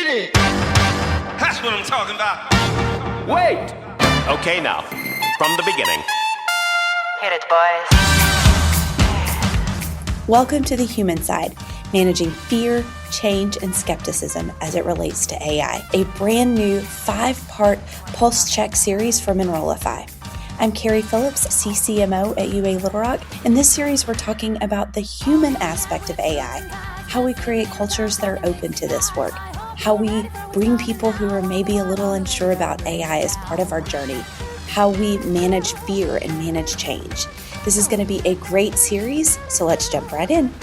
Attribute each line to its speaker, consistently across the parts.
Speaker 1: it. That's what I'm talking about. Wait.
Speaker 2: Okay, now, from the beginning.
Speaker 3: Hit it, boys.
Speaker 4: Welcome to the human side, managing fear, change, and skepticism as it relates to AI, a brand new 5-part pulse check series from Rensselaer. I'm Carrie Phillips, CCMO at UA Little Rock. In this series, we're talking about the human aspect of AI, how we create cultures that are open to this work, how we bring people who are maybe a little unsure about AI as part of our journey, how we manage fear and manage change. This is going to be a great series, so let's jump right in.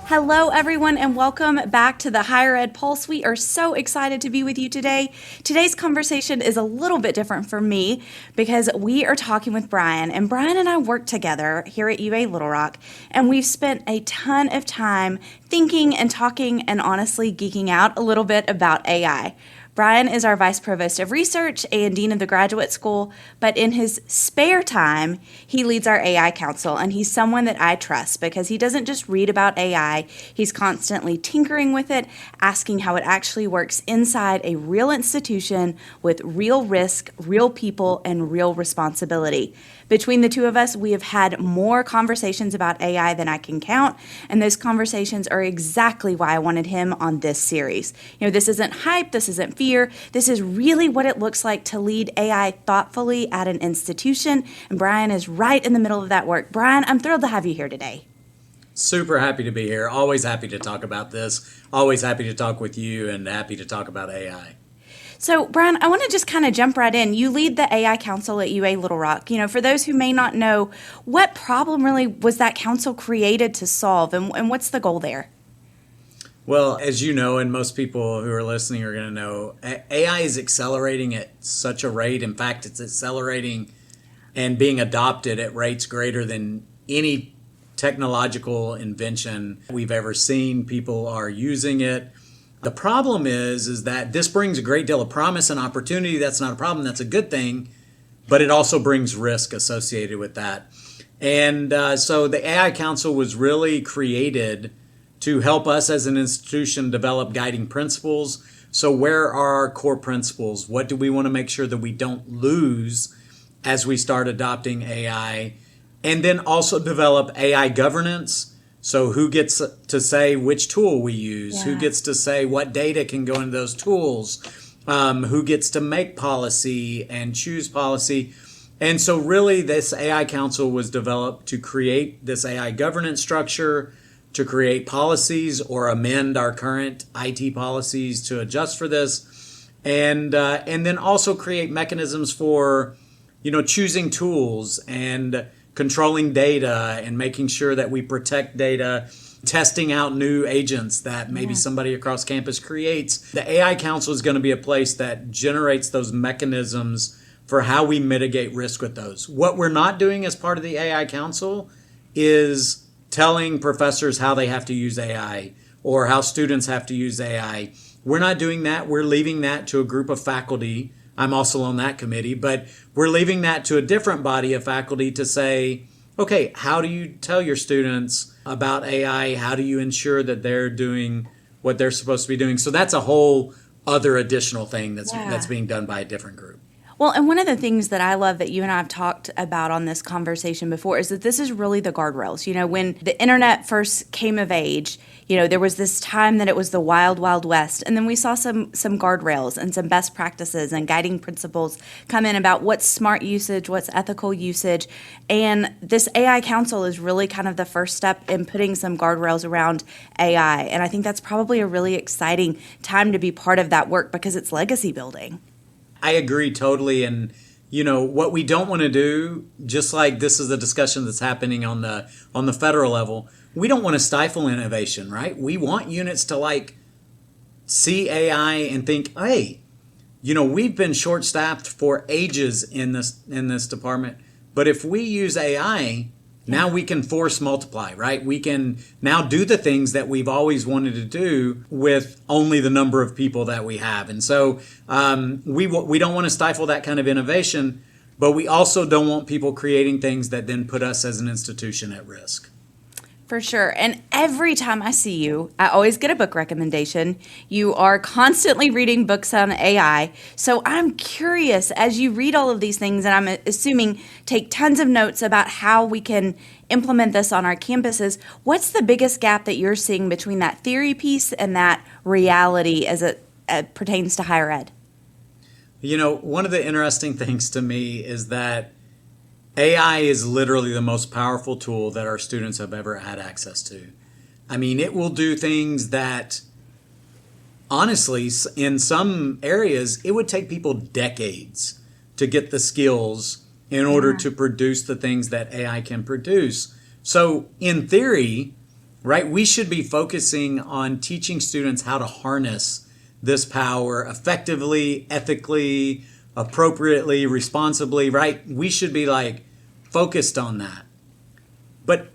Speaker 4: Hello, everyone, and welcome back to the Higher Ed Pulse. We are so excited to be with you today. Today's conversation is a little bit different for me because we are talking with Brian, and Brian and I work together here at UA Little Rock, and we've spent a ton of time thinking and talking and honestly geeking out a little bit about AI. Brian is our Vice Provost of Research and Dean of the Graduate School, but in his spare time, he leads our AI Council, and he's someone that I trust because he doesn't just read about AI, he's constantly tinkering with it, asking how it actually works inside a real institution with real risk, real people, and real responsibility. Between the two of us, we have had more conversations about AI than I can count, and those conversations are exactly why I wanted him on this series. You know, this isn't hype, this isn't fear, this is really what it looks like to lead AI thoughtfully at an institution, and Brian is right in the middle of that work. Brian, I'm thrilled to have you here today.
Speaker 5: Super happy to be here. Always happy to talk about this. Always happy to talk with you and happy to talk about AI.
Speaker 4: So, Brian, I want to just kind of jump right in. You lead the AI Council at UA Little Rock. You know, for those who may not know, what problem really was that council created to solve, and what's the goal there?
Speaker 5: Well, as you know, and most people who are listening are going to know, AI is accelerating at such a rate. In fact, it's accelerating and being adopted at rates greater than any technological invention we've ever seen. People are using it. The problem is that this brings a great deal of promise and opportunity. That's not a problem. That's a good thing. But it also brings risk associated with that. And so the AI Council was really created to help us as an institution develop guiding principles. So where are our core principles? What do we want to make sure that we don't lose as we start adopting AI? And then also develop AI governance. So who gets to say which tool we use? Yeah. Who gets to say what data can go into those tools? Who gets to make policy and choose policy? And so really this AI Council was developed to create this AI governance structure, to create policies or amend our current IT policies to adjust for this, and then also create mechanisms for, choosing tools and controlling data and making sure that we protect data, testing out new agents that maybe somebody across campus creates. The AI Council is going to be a place that generates those mechanisms for how we mitigate risk with those. What we're not doing as part of the AI Council is telling professors how they have to use AI or how students have to use AI. We're not doing that. We're leaving that to a group of faculty. I'm also on that committee, but we're leaving that to a different body of faculty to say, okay, how do you tell your students about AI? How do you ensure that they're doing what they're supposed to be doing? So that's a whole other additional thing that's being done by a different group.
Speaker 4: Well, and one of the things that I love that you and I have talked about on this conversation before is that this is really the guardrails. You know, when the internet first came of age, there was this time that it was the wild, wild west. And then we saw some guardrails and some best practices and guiding principles come in about what's smart usage, what's ethical usage. And this AI Council is really kind of the first step in putting some guardrails around AI. And I think that's probably a really exciting time to be part of that work because it's legacy building.
Speaker 5: I agree totally. And, what we don't want to do, just like this is a discussion that's happening on the federal level, we don't want to stifle innovation, right? We want units to see AI and think, hey, we've been short-staffed for ages in this department. But if we use AI, now we can force multiply, right? We can now do the things that we've always wanted to do with only the number of people that we have. And so we don't want to stifle that kind of innovation, but we also don't want people creating things that then put us as an institution at risk.
Speaker 4: For sure. And every time I see you, I always get a book recommendation. You are constantly reading books on AI. So I'm curious, as you read all of these things, and I'm assuming take tons of notes about how we can implement this on our campuses, what's the biggest gap that you're seeing between that theory piece and that reality as it pertains to higher ed?
Speaker 5: You know, one of the interesting things to me is that AI is literally the most powerful tool that our students have ever had access to. I mean, it will do things that, honestly, in some areas, it would take people decades to get the skills in order to produce the things that AI can produce. So, in theory, right, we should be focusing on teaching students how to harness this power effectively, ethically, appropriately, responsibly, right? We should be like focused on that. But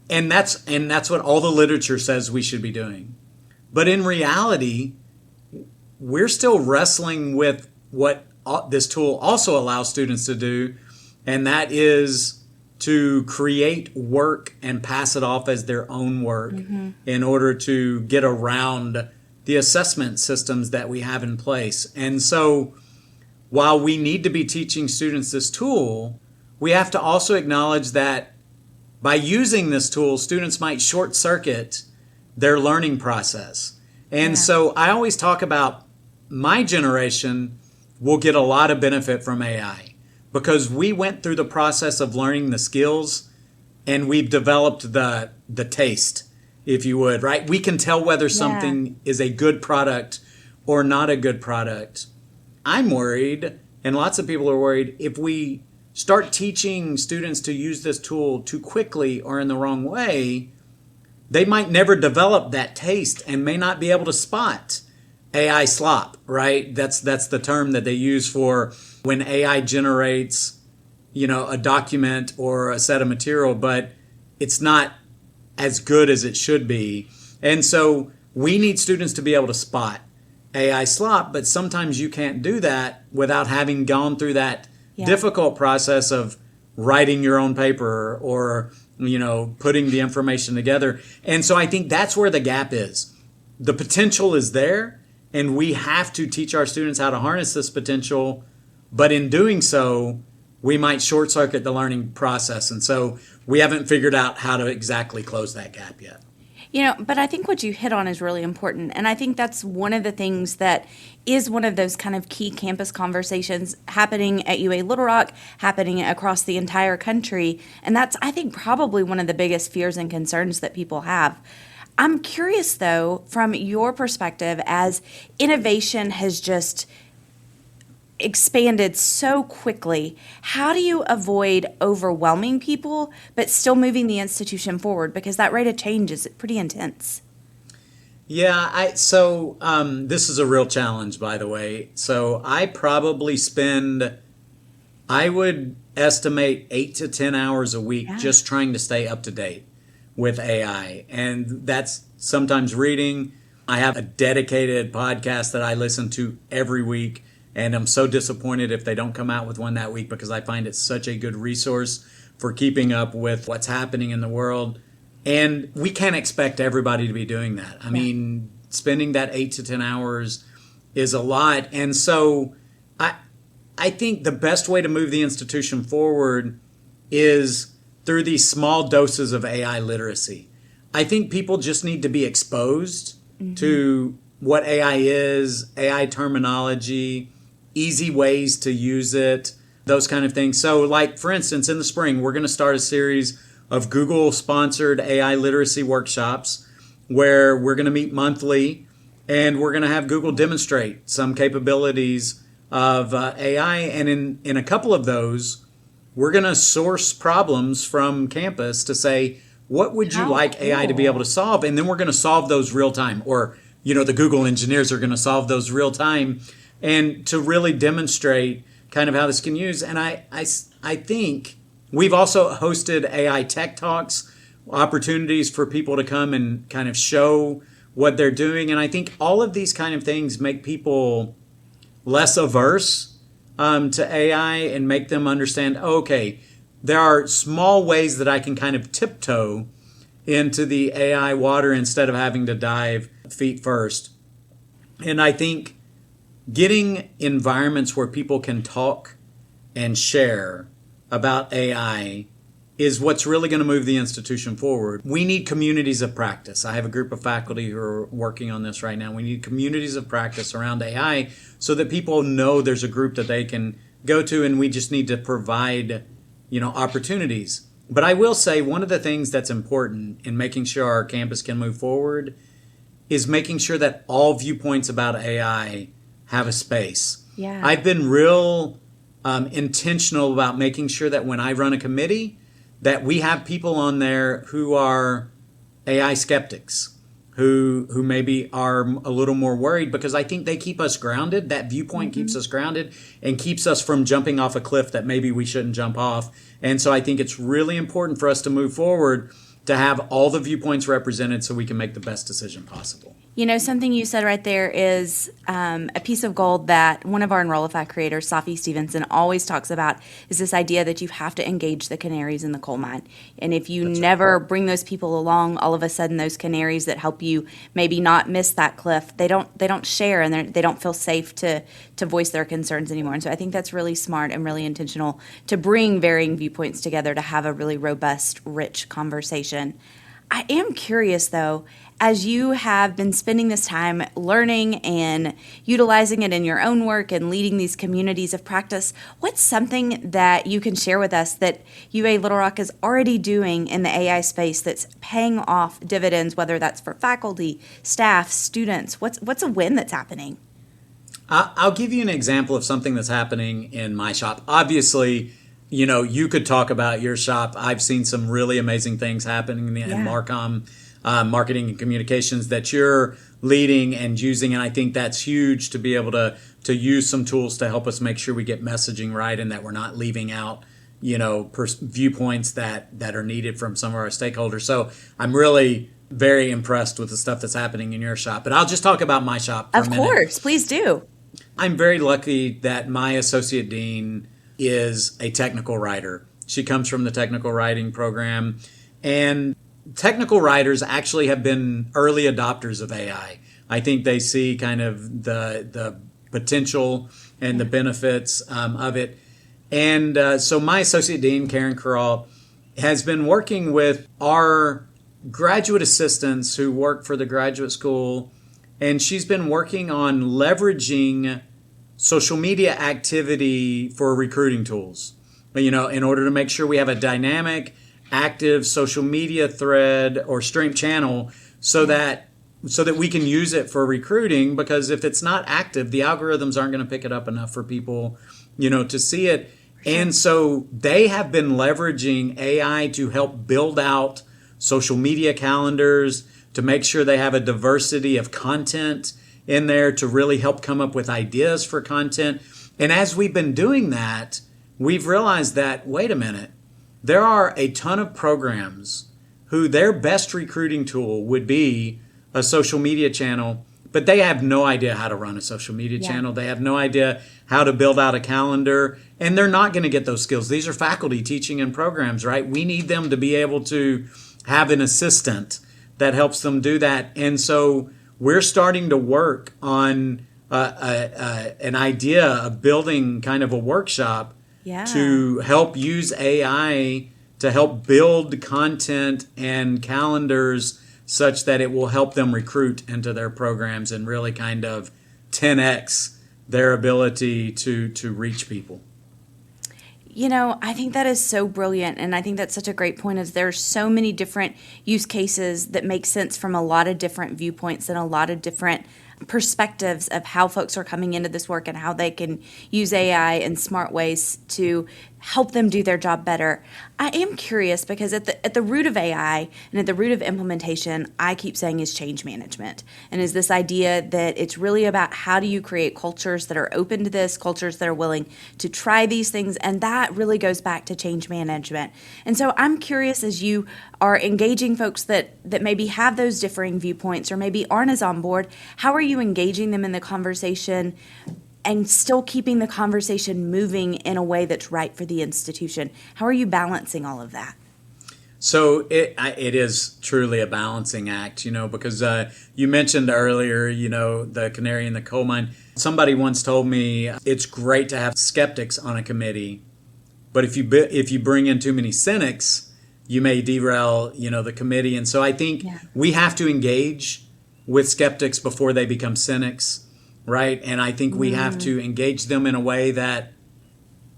Speaker 5: and that's what all the literature says we should be doing. But in reality, we're still wrestling with what this tool also allows students to do, and that is to create work and pass it off as their own work in order to get around the assessment systems that we have in place. And so while we need to be teaching students this tool, we have to also acknowledge that by using this tool, students might short circuit their learning process. And so I always talk about my generation will get a lot of benefit from AI because we went through the process of learning the skills and we've developed the taste, if you would, right? We can tell whether something is a good product or not a good product. I'm worried, and lots of people are worried, if we start teaching students to use this tool too quickly or in the wrong way, they might never develop that taste and may not be able to spot AI slop, right? That's the term that they use for when AI generates, a document or a set of material, but it's not as good as it should be. And so we need students to be able to spot AI slop, but sometimes you can't do that without having gone through that difficult process of writing your own paper or, putting the information together. And so I think that's where the gap is. The potential is there, and we have to teach our students how to harness this potential, but in doing so, we might short circuit the learning process. And so we haven't figured out how to exactly close that gap yet.
Speaker 4: But I think what you hit on is really important. And I think that's one of the things that is one of those kind of key campus conversations happening at UA Little Rock, happening across the entire country. And that's, I think, probably one of the biggest fears and concerns that people have. I'm curious, though, from your perspective, as innovation has just expanded so quickly, how do you avoid overwhelming people but still moving the institution forward? Because that rate of change is pretty intense.
Speaker 5: Yeah, this is a real challenge, by the way. So I probably I would estimate 8 to 10 hours a week just trying to stay up to date with AI. And that's sometimes reading. I have a dedicated podcast that I listen to every week. And I'm so disappointed if they don't come out with one that week because I find it such a good resource for keeping up with what's happening in the world. And we can't expect everybody to be doing that. I mean, spending that 8 to 10 hours is a lot. And so I think the best way to move the institution forward is through these small doses of AI literacy. I think people just need to be exposed to what AI is, AI terminology, easy ways to use it, those kind of things. So like, for instance, in the spring, we're going to start a series of Google-sponsored AI literacy workshops where we're going to meet monthly and we're going to have Google demonstrate some capabilities of AI. And in a couple of those, we're going to source problems from campus to say, what would you like AI to be able to solve? And then we're going to solve those real time, or the Google engineers are going to solve those real time, and to really demonstrate kind of how this can use. And I think we've also hosted AI tech talks, opportunities for people to come and kind of show what they're doing. And I think all of these kind of things make people less averse to AI and make them understand, okay, there are small ways that I can kind of tiptoe into the AI water instead of having to dive feet first. And I think getting environments where people can talk and share about AI is what's really going to move the institution forward. We need communities of practice. I have a group of faculty who are working on this right now. We need communities of practice around AI so that people know there's a group that they can go to, and we just need to provide, opportunities. But I will say one of the things that's important in making sure our campus can move forward is making sure that all viewpoints about AI have a space.
Speaker 4: Yeah.
Speaker 5: I've been real intentional about making sure that when I run a committee, that we have people on there who are AI skeptics, who maybe are a little more worried, because I think they keep us grounded. That viewpoint keeps us grounded and keeps us from jumping off a cliff that maybe we shouldn't jump off. And so I think it's really important for us to move forward to have all the viewpoints represented so we can make the best decision possible.
Speaker 4: Something you said right there is a piece of gold that one of our Enrollify creators, Safi Stevenson, always talks about, is this idea that you have to engage the canaries in the coal mine. And if you never bring those people along, all of a sudden those canaries that help you maybe not miss that cliff, they don't share, and they don't feel safe to voice their concerns anymore. And so I think that's really smart and really intentional to bring varying viewpoints together to have a really robust, rich conversation. I am curious, though, as you have been spending this time learning and utilizing it in your own work and leading these communities of practice, what's something that you can share with us that UA Little Rock is already doing in the AI space that's paying off dividends, whether that's for faculty, staff, students? What's a win that's happening?
Speaker 5: I'll give you an example of something that's happening in my shop. Obviously, you could talk about your shop. I've seen some really amazing things happening in Marcom, marketing and communications, that you're leading and using. And I think that's huge to be able to use some tools to help us make sure we get messaging right and that we're not leaving out, viewpoints that are needed from some of our stakeholders. So I'm really very impressed with the stuff that's happening in your shop. But I'll just talk about my shop for a minute.
Speaker 4: Of course, please do.
Speaker 5: I'm very lucky that my associate dean is a technical writer. She comes from the technical writing program, and technical writers actually have been early adopters of AI. I think they see kind of the potential and the benefits of it. And so my associate dean, Karen Carroll, has been working with our graduate assistants who work for the graduate school, and she's been working on leveraging social media activity for recruiting tools, in order to make sure we have a dynamic, active social media thread or stream channel so that we can use it for recruiting, because if it's not active, the algorithms aren't going to pick it up enough for people, to see it. And so they have been leveraging AI to help build out social media calendars, to make sure they have a diversity of content in there, to really help come up with ideas for content. And as we've been doing that, we've realized that, wait a minute, there are a ton of programs who their best recruiting tool would be a social media channel, but they have no idea how to run a social media channel. They have no idea how to build out a calendar, and they're not going to get those skills. These are faculty teaching in programs, right? We need them to be able to have an assistant that helps them do that. And so we're starting to work on an idea of building kind of a workshop to help use AI to help build content and calendars such that it will help them recruit into their programs and really kind of 10x their ability to reach people.
Speaker 4: I think that is so brilliant, and I think that's such a great point, is there's so many different use cases that make sense from a lot of different viewpoints and a lot of different perspectives of how folks are coming into this work and how they can use AI in smart ways to help them do their job better. I am curious because at the root of AI and at the root of implementation, I keep saying is change management. And is this idea that it's really about how do you create cultures that are open to this, cultures that are willing to try these things, and that really goes back to change management. And so I'm curious, as you are engaging folks that maybe have those differing viewpoints or maybe aren't as on board, how are you engaging them in the conversation and still keeping the conversation moving in a way that's right for the institution? How are you balancing all of that?
Speaker 5: So it is truly a balancing act, because you mentioned earlier, the canary in the coal mine. Somebody once told me it's great to have skeptics on a committee, but if you bring in too many cynics, you may derail, the committee. And so I think we have to engage with skeptics before they become cynics, right? And I think we have to engage them in a way that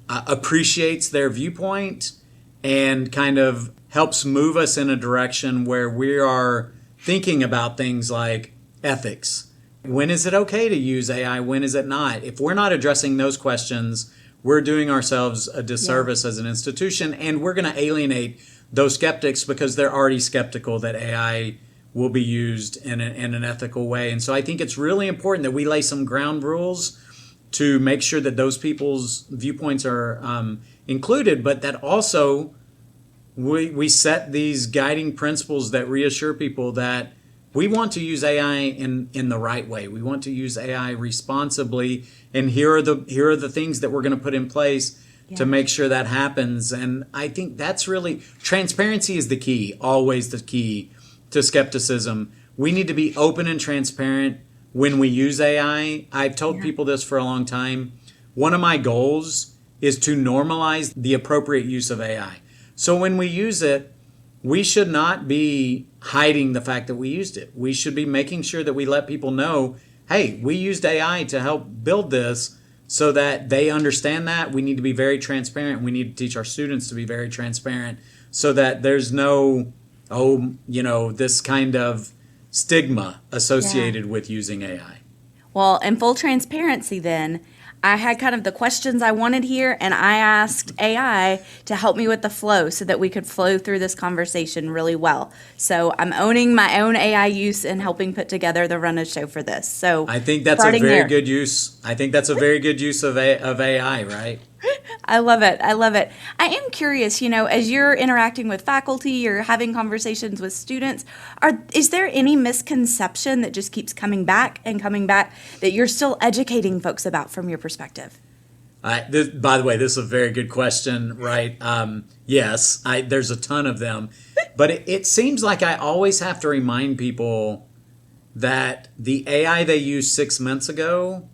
Speaker 5: appreciates their viewpoint and kind of helps move us in a direction where we are thinking about things like ethics. When is it okay to use AI? When is it not? If we're not addressing those questions, we're doing ourselves a disservice as an institution, and we're going to alienate those skeptics because they're already skeptical that AI will be used in an ethical way. And so I think it's really important that we lay some ground rules to make sure that those people's viewpoints are included, but that also we set these guiding principles that reassure people that we want to use AI in the right way. We want to use AI responsibly, and here are the things that we're going to put in place to make sure that happens. And I think that's really, transparency is the key, always the key to skepticism. We need to be open and transparent when we use AI. I've told people this for a long time. One of my goals is to normalize the appropriate use of AI. So when we use it, we should not be hiding the fact that we used it. We should be making sure that we let people know, hey, we used AI to help build this, so that they understand that. We need to be very transparent. We need to teach our students to be very transparent so that there's no, this kind of stigma associated with using AI.
Speaker 4: Well, in full transparency then, I had kind of the questions I wanted here, and I asked AI to help me with the flow so that we could flow through this conversation really well. So I'm owning my own AI use and helping put together the run of show for this. So
Speaker 5: I think that's a very good use. I think that's a very good use of AI, right?
Speaker 4: I love it. I love it. I am curious, as you're interacting with faculty, you're having conversations with students, is there any misconception that just keeps coming back that you're still educating folks about from your perspective?
Speaker 5: By the way, this is a very good question, right? Yes, there's a ton of them. But it seems like I always have to remind people that the AI they used 6 months ago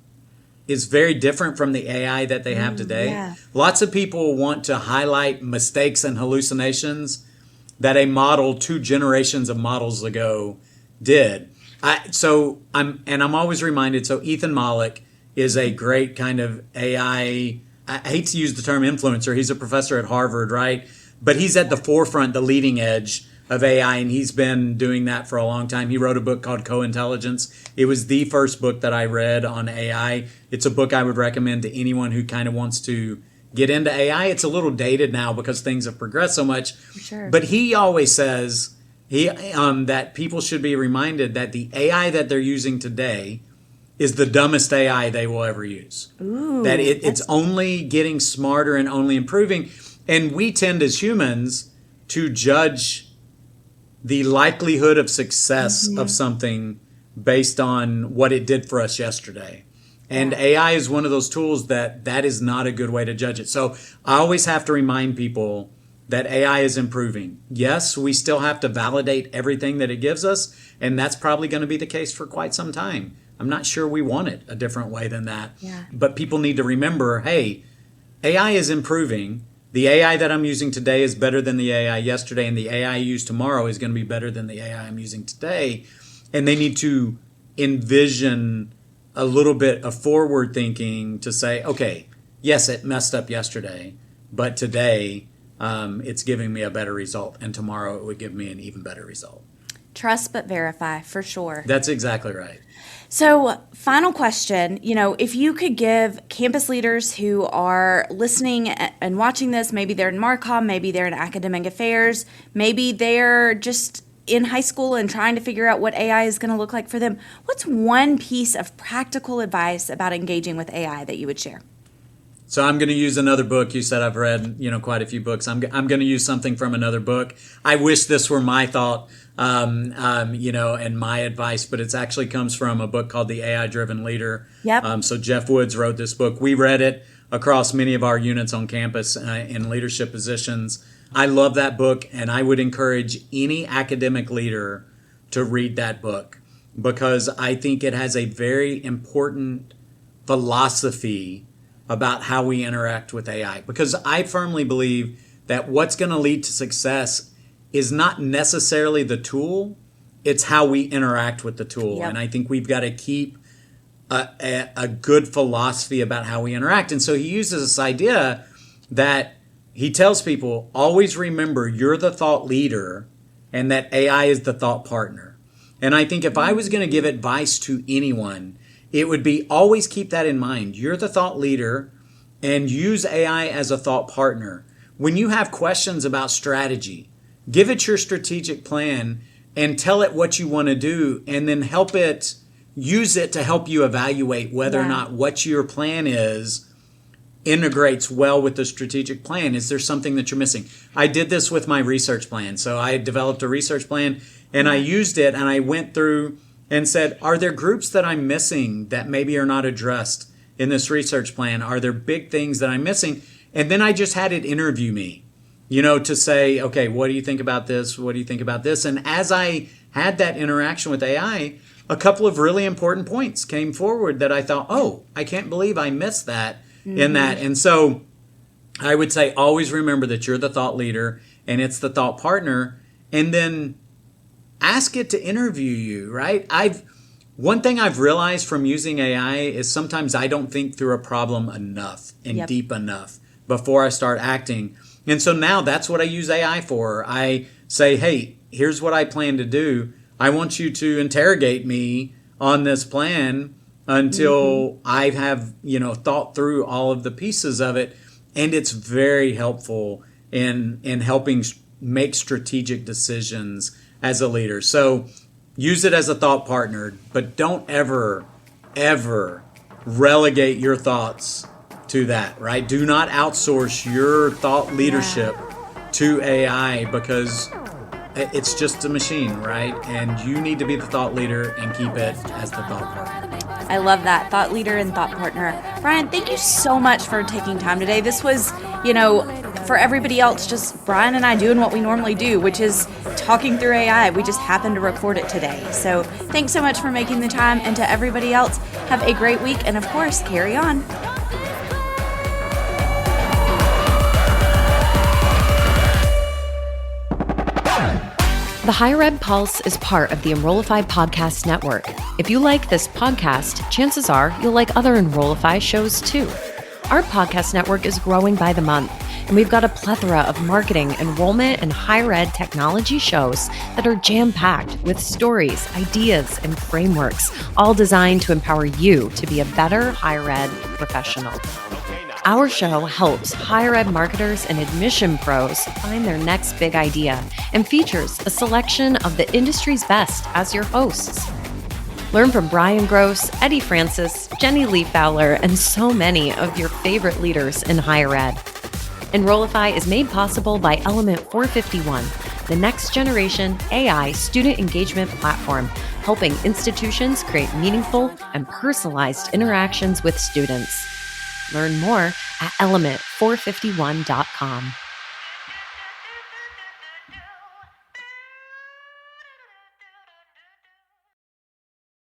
Speaker 5: is very different from the AI that they have today.
Speaker 4: Yeah.
Speaker 5: Lots of people want to highlight mistakes and hallucinations that a model 2 generations of models ago did. I'm always reminded, so Ethan Mollick is a great kind of AI, I hate to use the term influencer, he's a professor at Harvard, right? But he's at the forefront, the leading edge of AI, and he's been doing that for a long time. He wrote a book called Co-Intelligence. It was the first book that I read on AI. It's a book I would recommend to anyone who kind of wants to get into AI. It's a little dated now because things have progressed so much.
Speaker 4: Sure.
Speaker 5: But he always says that people should be reminded that the AI that they're using today is the dumbest AI they will ever use.
Speaker 4: Ooh,
Speaker 5: that it's only getting smarter and only improving. And we tend as humans to judge the likelihood of success of something based on what it did for us yesterday. And AI is one of those tools that is not a good way to judge it. So I always have to remind people that AI is improving. Yes, we still have to validate everything that it gives us, and that's probably going to be the case for quite some time. I'm not sure we want it a different way than that.
Speaker 4: Yeah.
Speaker 5: But people need to remember, hey, AI is improving. The AI that I'm using today is better than the AI yesterday, and the AI I use tomorrow is going to be better than the AI I'm using today. And they need to envision a little bit of forward thinking to say, okay, yes, it messed up yesterday, but today it's giving me a better result, and tomorrow it would give me an even better result.
Speaker 4: Trust but verify, for sure.
Speaker 5: That's exactly right.
Speaker 4: So, final question, if you could give campus leaders who are listening and watching this, maybe they're in Marcom, maybe they're in academic affairs, maybe they're just in high school and trying to figure out what AI is going to look like for them, what's one piece of practical advice about engaging with AI that you would share?
Speaker 5: So I'm going to use another book. You said I've read, quite a few books. I'm going to use something from another book. I wish this were my thought, and my advice, but it actually comes from a book called The AI-Driven Leader.
Speaker 4: Yep.
Speaker 5: So Jeff Woods wrote this book. We read it across many of our units on campus in leadership positions I love that book, and I would encourage any academic leader to read that book because I think it has a very important philosophy about how we interact with AI. Because I firmly believe that what's going to lead to success is not necessarily the tool, it's how we interact with the tool.
Speaker 4: Yep.
Speaker 5: And I think we've got to keep a good philosophy about how we interact. And so he uses this idea that he tells people, always remember you're the thought leader and that AI is the thought partner. And I think if I was going to give advice to anyone, it would be always keep that in mind. You're the thought leader and use AI as a thought partner. When you have questions about strategy, give it your strategic plan and tell it what you want to do, and then use it to help you evaluate whether or not what your plan is integrates well with the strategic plan. Is there something that you're missing? I did this with my research plan. So I developed a research plan and I used it and I went through and said, are there groups that I'm missing that maybe are not addressed in this research plan? Are there big things that I'm missing? And then I just had it interview me, to say, okay, what do you think about this? What do you think about this? And as I had that interaction with AI, a couple of really important points came forward that I thought, oh, I can't believe I missed that in that. And so I would say always remember that you're the thought leader and it's the thought partner, and then ask it to interview you, right? One thing I've realized from using AI is sometimes I don't think through a problem enough and deep enough before I start acting. And so now that's what I use AI for. I say, hey, here's what I plan to do. I want you to interrogate me on this plan until I have, thought through all of the pieces of it. And it's very helpful in helping make strategic decisions as a leader. So use it as a thought partner, but don't ever, ever relegate your thoughts to that, right? Do not outsource your thought leadership to AI because it's just a machine, right? And you need to be the thought leader and keep it as the thought partner.
Speaker 4: I love that. Thought leader and thought partner. Brian, thank you so much for taking time today. This was, for everybody else, just Brian and I doing what we normally do, which is talking through AI. We just happened to record it today. So thanks so much for making the time. And to everybody else, have a great week. And of course, carry on.
Speaker 6: The Higher Ed Pulse is part of the Enrollify Podcast Network. If you like this podcast, chances are you'll like other Enrollify shows too. Our podcast network is growing by the month, and we've got a plethora of marketing, enrollment, and higher ed technology shows that are jam-packed with stories, ideas, and frameworks, all designed to empower you to be a better higher ed professional. Our show helps higher ed marketers and admission pros find their next big idea and features a selection of the industry's best as your hosts. Learn from Brian Gross, Eddie Francis, Jenny Lee Fowler, and so many of your favorite leaders in higher ed. Enrollify is made possible by Element 451, the next generation AI student engagement platform, helping institutions create meaningful and personalized interactions with students. Learn more at element451.com.